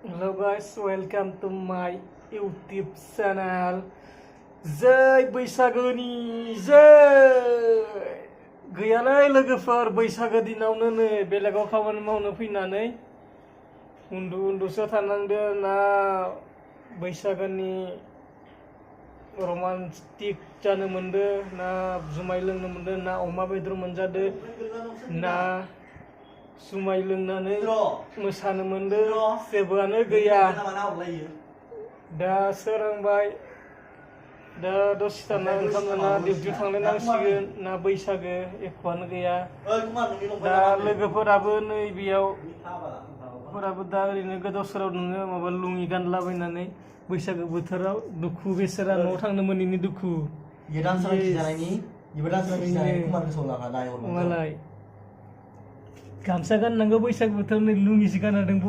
Hello guys, welcome to my YouTube channel. Jai बैसागोनि जय गैयालै लोगोफोर बैसागो दिनावनो नै बेलेगाव खामानि मावनो फैनानै उन्दुसो थानांदों ना बैसागोनि रमान्टिक जानो मोनदों ना जुमाय लोंनो मोनदों ना अमा बेदर मोनजादों ना जुमाय लोंनानै मोसानो मोनदों जेबोआनो गैया दा सोरांबाय दा दसे थाना ओंखाम जाना डिउटि थांलायनांसिगोन ना बैसागो एख'आनो गैया दा लोगोफोराबो नै बेयाव दा ओरैनो गोदाव सोराव नोङो माबा लुङि गानलाबायनानै बैसागो बोथोराव दुखु बेसेरा न'आव थांनो मोनैनि दुखु मालाय गामसा गाननांगौ बैसागो बोथोराव नै लुङिसो गानना दं।